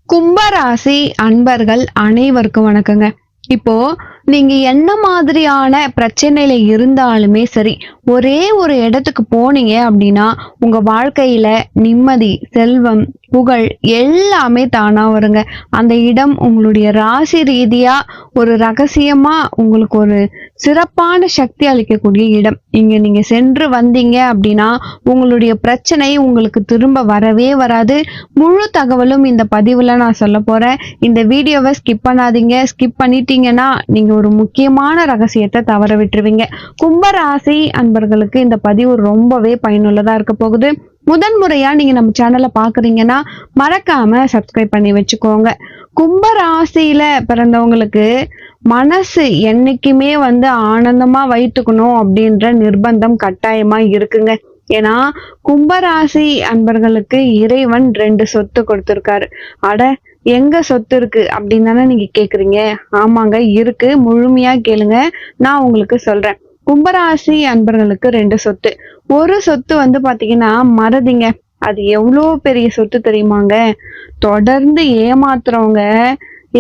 கும்பராசி அன்பர்கள் அனைவருக்கும் வணக்கங்க. இப்போ நீங்க என்ன மாதிரியான பிரச்சனையில இருந்தாலுமே சரி, ஒரே ஒரு இடத்துக்கு போனீங்க அப்படின்னா உங்க வாழ்க்கையில நிம்மதி, செல்வம், புகழ் எல்லாமே தானா வருங்க. அந்த இடம் உங்களுடைய ராசி ரீதியா ஒரு ரகசியமா உங்களுக்கு ஒரு சிறப்பான சக்தி அளிக்கக்கூடிய இடம். இங்க நீங்க சென்று வந்தீங்க அப்படின்னா உங்களுடைய பிரச்சனை உங்களுக்கு திரும்ப வரவே வராது. முழு தகவலும் இந்த பதிவுல நான் சொல்ல போறேன். இந்த வீடியோவை ஸ்கிப் பண்ணாதீங்க. ஸ்கிப் பண்ணிட்டீங்கன்னா நீங்க ஒரு முக்கியமான ரகசியத்தை தவற விட்டுருவீங்க. கும்பராசி அன்பர்களுக்கு இந்த பதிவு ரொம்பவே பயனுள்ளதா இருக்க போகுது. முதன்முறையா நீங்க நம்ம சேனலை பாக்குறீங்கன்னா மறக்காம சப்ஸ்கிரைப் பண்ணி வச்சுக்கோங்க. கும்பராசியில பிறந்தவங்களுக்கு மனசு என்னைக்குமே ஆனந்தமா வைத்துக்கணும் அப்படின்ற நிர்பந்தம் கட்டாயமா இருக்குங்க. ஏன்னா கும்பராசி அன்பர்களுக்கு இறைவன் 2 சொத்து கொடுத்திருக்காரு. அட, எங்க சொத்து இருக்கு அப்படின்னு தானே நீங்க கேக்குறீங்க. ஆமாங்க, இருக்கு. முழுமையா கேளுங்க, நான் உங்களுக்கு சொல்றேன். கும்பராசி அன்பர்களுக்கு 2 சொத்து. ஒரு சொத்து பாத்தீங்கன்னா மறதிங்க. அது எவ்வளோ பெரிய சொத்து தெரியுமாங்க. தொடர்ந்து ஏமாத்துறவங்க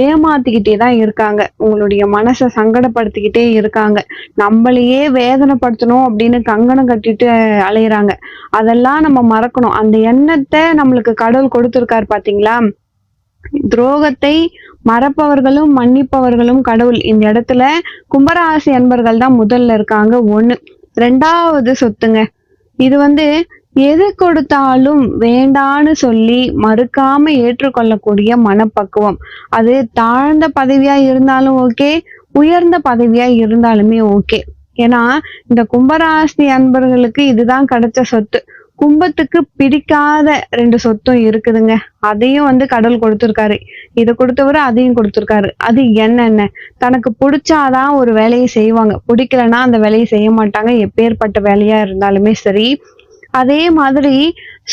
ஏமாத்திக்கிட்டே தான் இருக்காங்க. உங்களுடைய மனசை சங்கடப்படுத்திக்கிட்டே இருக்காங்க. நம்மளையே வேதனைப்படுத்தணும் அப்படின்னு கங்கணம் கட்டிட்டு அலையுறாங்க. அதெல்லாம் நம்ம மறக்கணும். அந்த எண்ணத்தை நம்மளுக்கு கடவுள் கொடுத்திருக்காரு பாத்தீங்களா. துரோகத்தை மறப்பவர்களும் மன்னிப்பவர்களும் கடவுள். இந்த இடத்துல கும்பராசி அன்பர்கள் தான் முதல்ல இருக்காங்க. 1. 2வது சொத்துங்க. இது எது கொடுத்தாலும் வேண்டான்னு சொல்லி மறுக்காம ஏற்றுக்கொள்ளக்கூடிய மனப்பக்குவம். அது தாழ்ந்த பதவியா இருந்தாலும் ஓகே, உயர்ந்த பதவியா இருந்தாலுமே ஓகே. ஏன்னா இந்த கும்பராசி அன்பர்களுக்கு இதுதான் கிடைச்ச சொத்து. கும்பத்துக்கு பிடிக்காத 2 சொத்தும் இருக்குதுங்க. அதையும் கடவுள் கொடுத்திருக்காரு. இதை கொடுத்தவரு அதையும் கொடுத்திருக்காரு. அது என்னென்ன? தனக்கு பிடிச்சாதான் ஒரு வேலையை செய்வாங்க, பிடிக்கலன்னா அந்த வேலையை செய்ய மாட்டாங்க, எப்பேற்பட்ட வேலையா இருந்தாலுமே சரி. அதே மாதிரி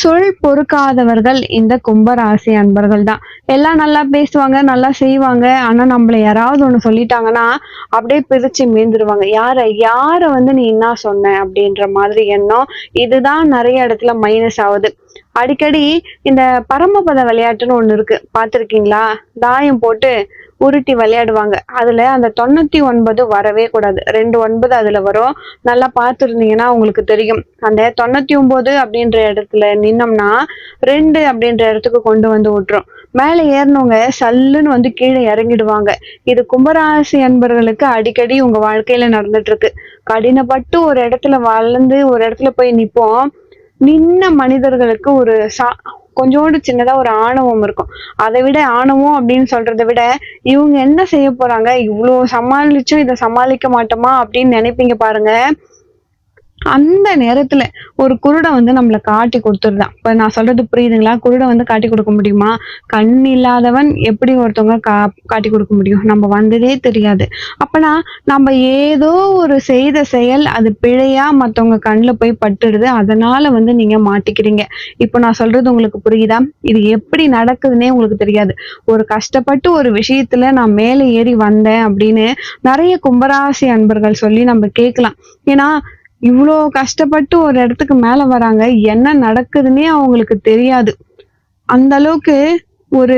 சொல் பொறுக்காதவர்கள் இந்த கும்பராசி அன்பர்கள் தான். எல்லாம் நல்லா பேசுவாங்க, நல்லா செய்வாங்க. ஆனா நம்மள யாராவது ஒண்ணு சொல்லிட்டாங்கன்னா அப்படியே பிரிச்சு மீந்துருவாங்க. யார நீ என்ன சொன்ன அப்படின்ற மாதிரி எண்ணம். இதுதான் நிறைய இடத்துல மைனஸ் ஆகுது. அடிக்கடி இந்த பரமபத விளையாட்டுன்னு ஒண்ணு இருக்கு, பாத்திருக்கீங்களா? தாயம் போட்டு உருட்டி விளையாடுவாங்க. அதுல அந்த 99 வரவே கூடாது. 2 9 அதுல வரும். நல்லா பார்த்துருந்தீங்கன்னா உங்களுக்கு தெரியும். அந்த 99 அப்படின்ற இடத்துல நின்னோம்னா 2 அப்படின்ற இடத்துக்கு கொண்டு விட்டுரும். மேல ஏறினவங்க சல்லுன்னு கீழே இறங்கிடுவாங்க. இது கும்பராசி அன்பர்களுக்கு அடிக்கடி உங்க வாழ்க்கையில நடந்துட்டு இருக்கு. கடினப்பட்டு ஒரு இடத்துல வளர்ந்து ஒரு இடத்துல போய் நிப்போம். நின்ன மனிதர்களுக்கு ஒரு கொஞ்சோண்டு சின்னதா ஒரு ஆணவம் இருக்கும். அதை விட ஆணவம் அப்படின்னு சொல்றதை விட இவங்க என்ன செய்ய போறாங்க, இவ்வளவு சமாளிச்சும் இதை சமாளிக்க மாட்டோமா அப்படின்னு நினைப்பீங்க பாருங்க. அந்த நேரத்துல ஒரு குருடன் நம்மள காட்டி கொடுத்துருதான். இப்ப நான் சொல்றது புரியுதுங்களா? குருடன் காட்டி கொடுக்க முடியுமா? கண் இல்லாதவன் எப்படி ஒருத்தவங்க காட்டி கொடுக்க முடியும்? நம்ம வந்ததே தெரியாது. அப்பனா நம்ம ஏதோ ஒரு செய்த செயல் அது பிழையா மத்தவங்க கண்ணுல போய் பட்டுடுது. அதனால நீங்க மாட்டிக்கிறீங்க. இப்ப நான் சொல்றது உங்களுக்கு புரியுதா? இது எப்படி நடக்குதுன்னே உங்களுக்கு தெரியாது. ஒரு கஷ்டப்பட்டு ஒரு விஷயத்துல நான் மேல ஏறி வந்தேன் அப்படின்னு நிறைய கும்பராசி அன்பர்கள் சொல்லி நம்ம கேட்கலாம். ஏன்னா இவ்வளோ கஷ்டப்பட்டு ஒரு இடத்துக்கு மேல வராங்க, என்ன நடக்குதுன்னே அவங்களுக்கு தெரியாது. அந்த அளவுக்கு ஒரு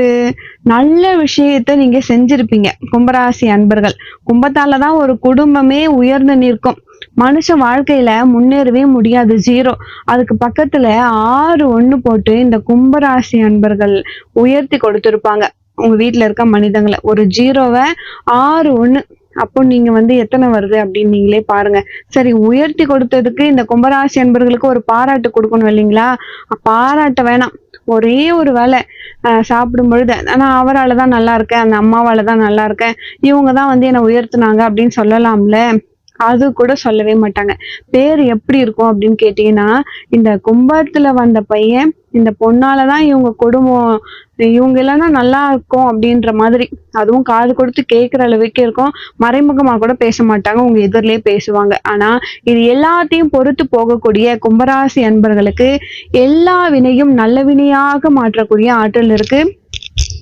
நல்ல விஷயத்த நீங்க செஞ்சிருப்பீங்க கும்பராசி அன்பர்கள். கும்பத்தாலதான் ஒரு குடும்பமே உயர்ந்து நிற்கும். மனுஷ வாழ்க்கையில முன்னேறவே முடியாது, 0. அதுக்கு பக்கத்துல 6 1 போட்டு இந்த கும்பராசி அன்பர்கள் உயர்த்தி கொடுத்திருப்பாங்க உங்க வீட்டுல இருக்க மனிதங்களை. ஒரு 0வை 6 1, அப்போ நீங்க எத்தனை வருது அப்படின்னு நீங்களே பாருங்க. சரி, உயர்த்தி கொடுத்ததுக்கு இந்த கும்பராசி அன்பர்களுக்கு ஒரு பாராட்டு கொடுக்கணும் இல்லைங்களா? பாராட்ட வேணாம். ஒரே ஒரு வேலை சாப்பிடும் பொழுது ஆனா அவராலதான் நல்லா இருக்கேன், அந்த அம்மாவாலதான் நல்லா இருக்கேன், இவங்கதான் என்னை உயர்த்தினாங்க அப்படின்னு சொல்லலாம்ல. அது கூட சொல்லவே மாட்டாங்க. பேர் எப்படி இருக்கும் அப்படின்னு கேட்டீங்கன்னா, இந்த கும்பத்துல வந்த பையன் இந்த பொண்ணாலதான் இவங்க குடும்பம், இவங்க இல்லைன்னா நல்லா இருக்கும் அப்படின்ற மாதிரி. அதுவும் காது கொடுத்து கேட்கிற அளவுக்கு இருக்கும். மறைமுகமா கூட பேச மாட்டாங்க, உங்க எதிரிலேயே பேசுவாங்க. ஆனா இது எல்லாத்தையும் பொறுத்து போகக்கூடிய கும்பராசி அன்பர்களுக்கு எல்லா வினையும் நல்ல வினையாக மாற்றக்கூடிய ஆற்றல் இருக்கு.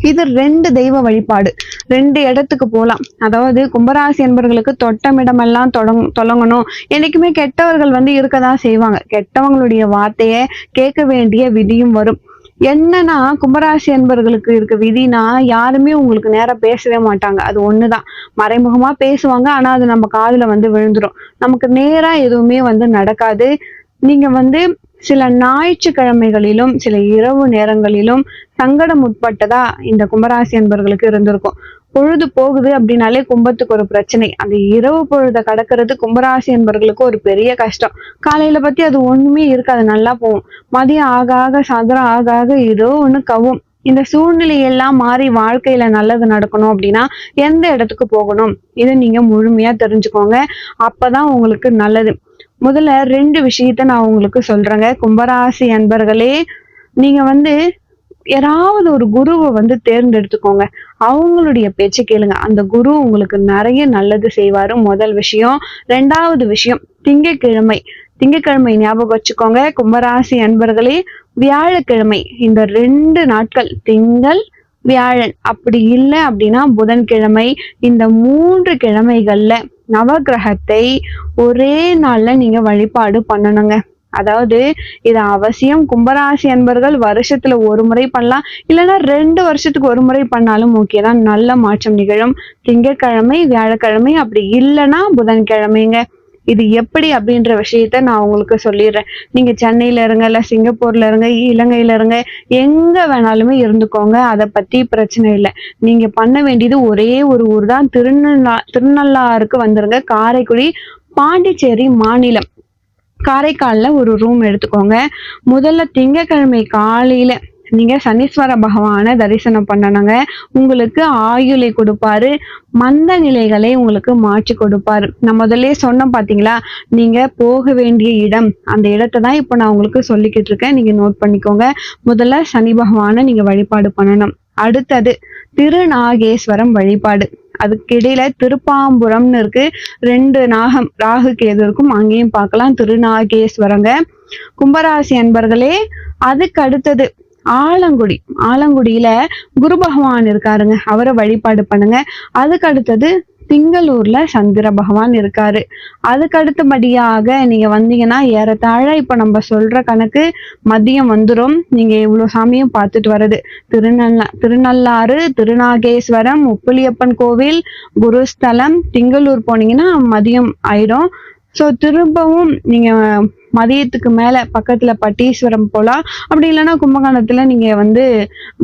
இது 2 தெய்வ வழிபாடு. 2 இடத்துக்கு போலாம். அதாவது கும்பராசி அன்பர்களுக்கு தொட்டமிடமெல்லாம் தொடங்கணும். என்னைக்குமே கெட்டவர்கள் இருக்கதான் செய்வாங்க. கெட்டவங்களுடைய வார்த்தையை கேட்க வேண்டிய விதியும் வரும். என்னன்னா கும்பராசி அன்பர்களுக்கு இருக்க விதினா யாருமே உங்களுக்கு நேரா பேசவே மாட்டாங்க. அது ஒண்ணுதான். மறைமுகமா பேசுவாங்க. ஆனா அது நம்ம காதுல வந்து விழுந்துரும். நமக்கு நேரா எதுவுமே வந்து நடக்காது. நீங்க வந்து சில ஞாயிற்றுக்கிழமைகளிலும் சில இரவு நேரங்களிலும் சங்கடம் உட்பட்டதா இந்த கும்பராசி அன்பர்களுக்கு இருந்திருக்கும். பொழுது போகுது அப்படின்னாலே கும்பத்துக்கு ஒரு பிரச்சனை. அந்த இரவு பொழுத கடக்கிறது கும்பராசி அன்பர்களுக்கு ஒரு பெரிய கஷ்டம். காலையில பத்தி அது ஒண்ணுமே இருக்காது, நல்லா போகும். மதியம் ஆக ஆக சாயந்தரம் ஆக ஆக ஏதோ ஒண்ணு கவும். இந்த சூழ்நிலை எல்லாம் மாறி வாழ்க்கையில நல்லது நடக்கணும் அப்படின்னா எந்த இடத்துக்கு போகணும் இதை நீங்க முழுமையா தெரிஞ்சுக்கோங்க. அப்பதான் உங்களுக்கு நல்லது. முதல்ல 2 விஷயத்த நான் உங்களுக்கு சொல்றேங்க. கும்பராசி அன்பர்களே, நீங்க வந்து யாராவது ஒரு குருவை வந்து தேர்ந்தெடுத்துக்கோங்க. அவங்களுடைய பேச்ச கேளுங்க. அந்த குரு உங்களுக்கு நிறைய நல்லது செய்வாரு. முதல் விஷயம். 2வது விஷயம், திங்கட்கிழமை. திங்கட்கிழமை ஞாபகம் வச்சுக்கோங்க கும்பராசி அன்பர்களே. வியாழக்கிழமை, இந்த 2 நாட்கள், திங்கள் வியாழன், அப்படி இல்லை அப்படின்னா புதன்கிழமை, இந்த 3 கிழமைகள்ல நவகிரகத்தை ஒரே நாள்ல நீங்க வழிபாடு பண்ணணுங்க. அதாவது இது அவசியம். கும்பராசி அன்பர்கள் வருஷத்துல ஒரு முறை பண்ணலாம், இல்லைன்னா 2 வருஷத்துக்கு ஒரு முறை பண்ணாலும் ஓகேதான். நல்ல மாற்றம் நிகழும். திங்கட்கிழமை வியாழக்கிழமை, அப்படி இல்லைன்னா புதன்கிழமைங்க. இது எப்படி அப்படின்ற விஷயத்த நான் உங்களுக்கு சொல்லிடுறேன். நீங்க சென்னையில இருங்க, இல்ல சிங்கப்பூர்ல இருங்க, இலங்கையில இருங்க, எங்க வேணாலுமே இருந்துக்கோங்க. அதை பத்தி பிரச்சனை இல்லை. நீங்க பண்ண வேண்டியது ஒரே ஒரு ஊர் தான். திருநள்ளாறுக்கு வந்துருங்க. காரைக்குடி, பாண்டிச்சேரி மாநிலம். காரைக்கால்ல ஒரு ரூம் எடுத்துக்கோங்க. முதல்ல திங்கட்கிழமை காலையில நீங்க சனீஸ்வர பகவானை தரிசனம் பண்ணணுங்க. உங்களுக்கு ஆயுளை கொடுப்பாரு, மந்த நிலைகளை உங்களுக்கு மாற்றி கொடுப்பாரு. நான் முதல்ல சொன்னேன் பாத்தீங்களா, நீங்க போக வேண்டிய இடம், அந்த இடத்தை தான் இப்ப நான் உங்களுக்கு சொல்லிக்கிட்டு இருக்கேன். நீங்க நோட் பண்ணிக்கோங்க. முதல்ல சனி பகவானை நீங்க வழிபாடு பண்ணணும். அடுத்தது திருநாகேஸ்வரம் வழிபாடு. அதுக்கிடையில திருப்பாம்புரம்னு இருக்கு. 2 நாகம், ராகு கேது இருக்கும், அங்கேயும் பார்க்கலாம். திருநாகேஸ்வரங்க. கும்பராசி அன்பர்களே, அதுக்கு அடுத்தது ஆலங்குடி. ஆலங்குடியில குரு பகவான் இருக்காருங்க, அவரை வழிபாடு பண்ணுங்க. அதுக்கு அடுத்தது திங்களூர்ல சந்திர பகவான் இருக்காரு. அதுக்கு அடுத்தபடியாக நீங்க வந்தீங்கன்னா ஏறத்தாழ இப்ப நம்ம சொல்ற கணக்கு மதியம் வந்துரும். நீங்க இவ்வளவு சாமியும் பார்த்துட்டு வர்றது. திருநள்ளாறு, திருநாகேஸ்வரம், உப்புலியப்பன் கோவில், குருஸ்தலம், திங்களூர் போனீங்கன்னா மதியம் ஆயிடும். சோ திரும்பவும் நீங்க மதியத்துக்கு மேல பக்கத்துல பட்டீஸ்வரம் போலாம். அப்படி இல்லைன்னா கும்பகோணத்துல நீங்க வந்து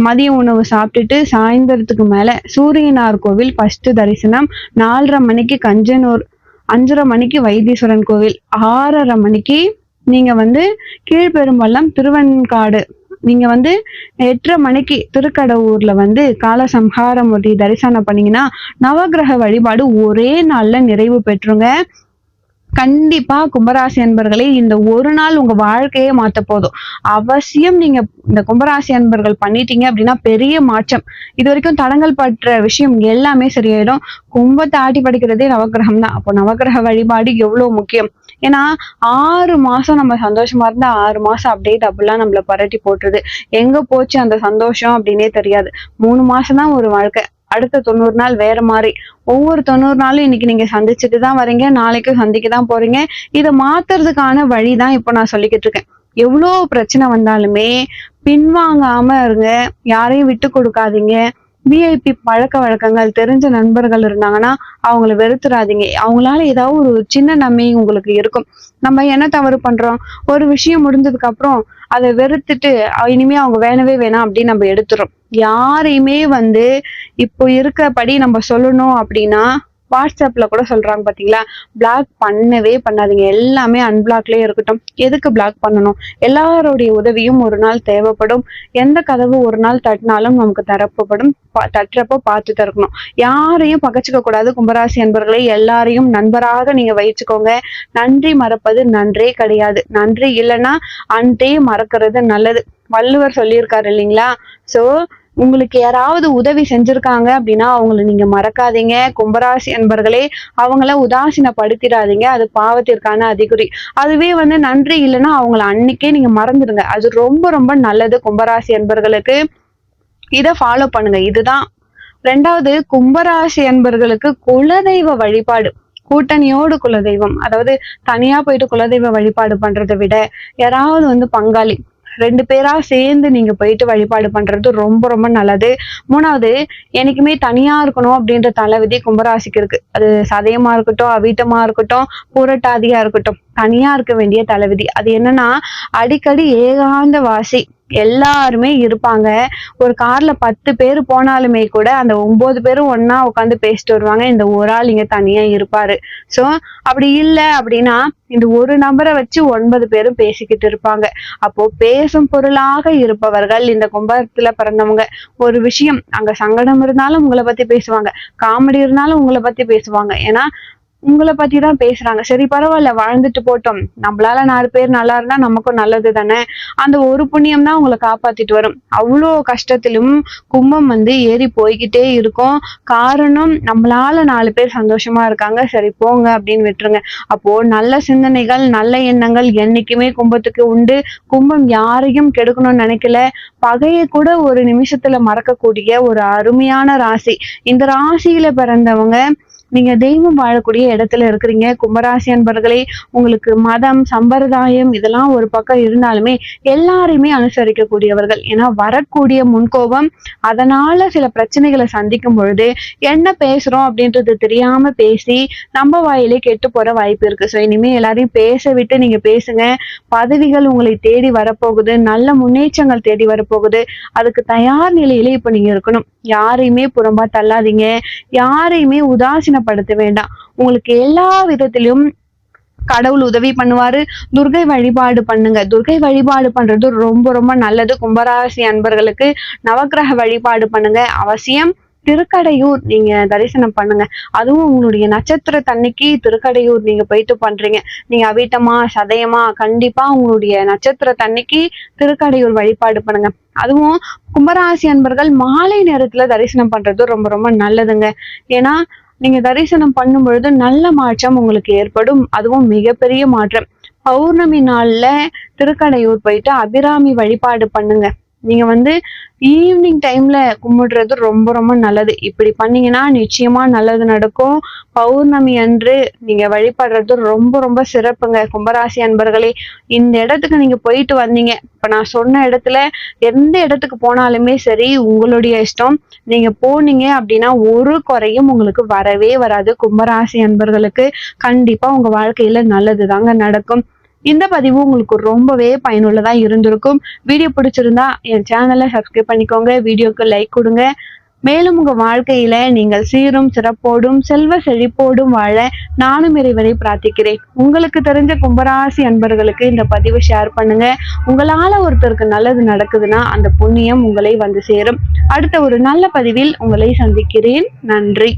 மதிய உணவு சாப்பிட்டுட்டு சாயந்தரத்துக்கு மேல சூரியனார் கோவில் ஃபர்ஸ்ட் தரிசனம். 4:30 மணிக்கு கஞ்சனூர், 5:30 மணிக்கு வைத்தீஸ்வரன் கோவில், 6:30 மணிக்கு நீங்க வந்து கீழ்பெரும்பள்ளம் திருவெண்காடு, நீங்க வந்து 8:30 மணிக்கு திருக்கடவுர்ல வந்து காலசம்ஹாரமூர்த்தி தரிசனம் பண்ணீங்கன்னா நவகிரக வழிபாடு ஒரே நாள்ல நிறைவு பெற்றுங்க. கண்டிப்பா கும்பராசி அன்பர்களே, இந்த ஒரு நாள் உங்க வாழ்க்கையே மாத்த போதும். அவசியம் நீங்க இந்த கும்பராசி அன்பர்கள் பண்ணிட்டீங்க அப்படின்னா பெரிய மாற்றம். இது வரைக்கும் தடங்கள் பற்ற விஷயம் எல்லாமே சரியாயிடும். கும்பத்தை ஆட்டி படிக்கிறதே நவகிரகம் தான். அப்போ நவகிரக வழிபாடு எவ்வளவு முக்கியம். ஏன்னா 6 மாசம் நம்ம சந்தோஷமா இருந்தா 6 மாசம் அப்படியே டபுளா நம்மள பரட்டி போட்டுருது. எங்க போச்சு அந்த சந்தோஷம் அப்படின்னே தெரியாது. 3 மாசம் தான் ஒரு வாழ்க்கை. அடுத்த 90 நாள் வேற மாதிரி. ஒவ்வொரு 90 நாளும் இன்னைக்கு நீங்க சந்திச்சுட்டு தான் வரீங்க, நாளைக்கும் சந்திக்க தான் போறீங்க. இதை மாத்துறதுக்கான வழிதான் இப்ப நான் சொல்லிக்கிட்டு இருக்கேன். எவ்வளவு பிரச்சனை வந்தாலுமே பின்வாங்காம இருங்க. யாரையும் விட்டு கொடுக்காதீங்க. விஐபி பழக்க வழக்கங்கள் தெரிஞ்ச நண்பர்கள் இருந்தாங்கன்னா அவங்கள வெறுத்துறாதீங்க. அவங்களால ஏதாவது ஒரு சின்ன நன்மை உங்களுக்கு இருக்கும். நம்ம என்ன தவறு பண்றோம், ஒரு விஷயம் முடிஞ்சதுக்கு அப்புறம் அதை வெறுத்துட்டு இனிமே அவங்க வேணவே வேணாம் அப்படின்னு நம்ம எடுத்துறோம். யாரையுமே வந்து இப்போ இருக்கிறபடி நம்ம சொல்லணும் அப்படின்னா வாட்ஸ்அப்ல கூட சொல்றாங்க பாத்தீங்களா, பிளாக் பண்ணவே பண்ணாதீங்க. எல்லாமே அன்பிளாக்லயே இருக்கட்டும். எதுக்கு பிளாக் பண்ணணும்? எல்லாருடைய உதவியும் ஒரு நாள் தேவைப்படும். எந்த கதவு ஒரு நாள் தட்டினாலும் நமக்கு தரப்பப்படும். தட்டுறப்போ பார்த்து திறக்கணும். யாரையும் பகச்சுக்க கூடாது. கும்பராசி அன்பர்களை எல்லாரையும் நண்பராக நீங்க வச்சுக்கோங்க. நன்றி மறப்பது நன்றே கிடையாது. நன்றி இல்லைன்னா அன்றே மறக்கிறது நல்லது. வள்ளுவர் சொல்லியிருக்காரு இல்லைங்களா. சோ உங்களுக்கு யாராவது உதவி செஞ்சிருக்காங்க அப்படின்னா அவங்கள நீங்க மறக்காதீங்க. கும்பராசி அன்பர்களே, அவங்கள உதாசீனப்படுத்திடாதீங்க. அது பாவத்திற்கான அறிகுறி. அதுவே வந்து நன்றி இல்லைன்னா அவங்கள அன்னைக்கே நீங்க மறந்துடுங்க. அது ரொம்ப ரொம்ப நல்லது கும்பராசி அன்பர்களுக்கு. இதை ஃபாலோ பண்ணுங்க. இதுதான். 2வது, கும்பராசி அன்பர்களுக்கு குலதெய்வ வழிபாடு. கூட்டணியோடு குலதெய்வம், அதாவது தனியா போயிட்டு குலதெய்வ வழிபாடு பண்றதை விட யாராவது வந்து பங்காளி 2 பேரா சேர்ந்து நீங்க போயிட்டு வழிபாடு பண்றது ரொம்ப ரொம்ப நல்லது. 3வது, என்னைக்குமே தனியா இருக்கணும் அப்படின்ற தலைவிதி கும்பராசிக்கு இருக்கு. அது சதயமா இருக்கட்டும், அவிட்டமா இருக்கட்டும், பூரட்டாதியா இருக்கட்டும். தனியா இருக்க வேண்டிய தலைவிதி. அது என்னன்னா, அடிக்கடி ஏகாந்த வாசி. எல்லாருமே இருப்பாங்க. ஒரு கார்ல 10 பேர் போனாலுமே கூட அந்த 9 பேரும் ஒண்ணா உட்காந்து பேசிட்டு வருவாங்க. இந்த ஒரு ஆள் இங்க தனியா இருப்பாரு. சோ அப்படி இல்ல அப்படின்னா இந்த ஒரு நபரை வச்சு 9 பேரும் பேசிக்கிட்டு இருப்பாங்க. அப்போ பேசும் பொருளாக இருப்பவர்கள் இந்த கும்பத்துல பிறந்தவங்க. ஒரு விஷயம் அங்க சங்கடம் இருந்தாலும் உங்களை பத்தி பேசுவாங்க, காமெடி இருந்தாலும் உங்களை பத்தி பேசுவாங்க. ஏன்னா உங்களை பத்தி தான் பேசுறாங்க. சரி பரவாயில்ல, வாழ்ந்துட்டு போட்டோம். நம்மளால 4 பேர் நல்லா இருந்தா நமக்கும் நல்லது தானே. அந்த ஒரு புண்ணியம் தான் உங்களை காப்பாத்திட்டு வரும். அவ்வளோ கஷ்டத்திலும் கும்பம் ஏறி போய்கிட்டே இருக்கும். காரணம் நம்மளால 4 பேர் சந்தோஷமா இருக்காங்க. சரி போங்க அப்படின்னு விட்டுருங்க. அப்போ நல்ல சிந்தனைகள், நல்ல எண்ணங்கள் என்னைக்குமே கும்பத்துக்கு உண்டு. கும்பம் யாரையும் கெடுக்கணும்னு நினைக்கல. பகையை கூட ஒரு நிமிஷத்துல மறக்கக்கூடிய ஒரு அருமையான ராசி. இந்த ராசியில பிறந்தவங்க நீங்க தெய்வம் வாழக்கூடிய இடத்துல இருக்கிறீங்க. கும்பராசி அன்பர்களே, உங்களுக்கு மதம், சம்பிரதாயம் இதெல்லாம் ஒரு பக்கம் இருந்தாலுமே எல்லாரையுமே அனுசரிக்கக்கூடியவர்கள். ஏன்னா வரக்கூடிய முன்கோபம், அதனால சில பிரச்சனைகளை சந்திக்கும் பொழுது என்ன பேசுறோம் அப்படின்றது தெரியாம பேசி நம்ம வாயிலே கெட்டு போற வாய்ப்பு இருக்கு. ஸோ இனிமே எல்லாரையும் பேச விட்டு நீங்க பேசுங்க. பதவிகள் உங்களை தேடி வரப்போகுது, நல்ல முன்னேற்றங்கள் தேடி வரப்போகுது. அதுக்கு தயார் நிலையில இப்ப நீங்க இருக்கணும். யாரையுமே புறம்பா தள்ளாதீங்க, யாரையுமே உதாசீனப்படுத்த வேண்டாம். உங்களுக்கு எல்லா விதத்திலும் கடவுள் உதவி பண்ணுவாரு. துர்கை வழிபாடு பண்ணுங்க. துர்கை வழிபாடு பண்றது ரொம்ப ரொம்ப நல்லது. கும்பராசி அன்பர்களுக்கு நவக்கிரக வழிபாடு பண்ணுங்க. அவசியம் திருக்கடையூர் நீங்க தரிசனம் பண்ணுங்க. அதுவும் உங்களுடைய நட்சத்திரத்தன்னைக்கு திருக்கடையூர் நீங்க போயிட்டு பண்றீங்க. நீங்க அவிட்டமா, சதயமா, கண்டிப்பா உங்களுடைய நட்சத்திரத்தன்னைக்கு திருக்கடையூர் வழிபாடு பண்ணுங்க. அதுவும் கும்பராசி அன்பர்கள் மாலை நேரத்துல தரிசனம் பண்றது ரொம்ப ரொம்ப நல்லதுங்க. ஏன்னா நீங்க தரிசனம் பண்ணும் பொழுது நல்ல மாற்றம் உங்களுக்கு ஏற்படும். அதுவும் மிகப்பெரிய மாற்றம். பௌர்ணமி நாள்ல திருக்கடையூர் போயிட்டு அபிராமி வழிபாடு பண்ணுங்க. நீங்க ஈவினிங் டைம்ல கும்பிடுறது ரொம்ப ரொம்ப நல்லது. இப்படி பண்ணீங்கன்னா நிச்சயமா நல்லது நடக்கும். பௌர்ணமி அன்று நீங்க வழிபடுறது ரொம்ப ரொம்ப சிறப்புங்க. கும்பராசி அன்பர்களே, இந்த இடத்துக்கு நீங்க போயிட்டு வந்தீங்க. இப்ப நான் சொன்ன இடத்துல எந்த இடத்துக்கு போனாலுமே சரி, உங்களுடைய இஷ்டம். நீங்க போனீங்க அப்படின்னா ஒரு குறையும் உங்களுக்கு வரவே வராது. கும்பராசி அன்பர்களுக்கு கண்டிப்பா உங்க வாழ்க்கையில நல்லது தாங்க நடக்கும். இந்த பதிவு உங்களுக்கு ரொம்பவே பயனுள்ளதா இருந்திருக்கும். வீடியோ பிடிச்சிருந்தா என் சேனலை சப்ஸ்கிரைப் பண்ணிக்கோங்க. வீடியோக்கு லைக் கொடுங்க. மேலும் உங்க வாழ்க்கையில நீங்கள் சீரும் சிறப்போடும் செல்வ செழிப்போடும் வாழ நானும் இறைவனை பிரார்த்திக்கிறேன். உங்களுக்கு தெரிஞ்ச கும்பராசி அன்பர்களுக்கு இந்த பதிவை ஷேர் பண்ணுங்க. உங்களால ஒருத்தருக்கு நல்லது நடக்குதுன்னா அந்த புண்ணியம் உங்களை வந்து சேரும். அடுத்த ஒரு நல்ல பதிவில் உங்களை சந்திக்கிறேன். நன்றி.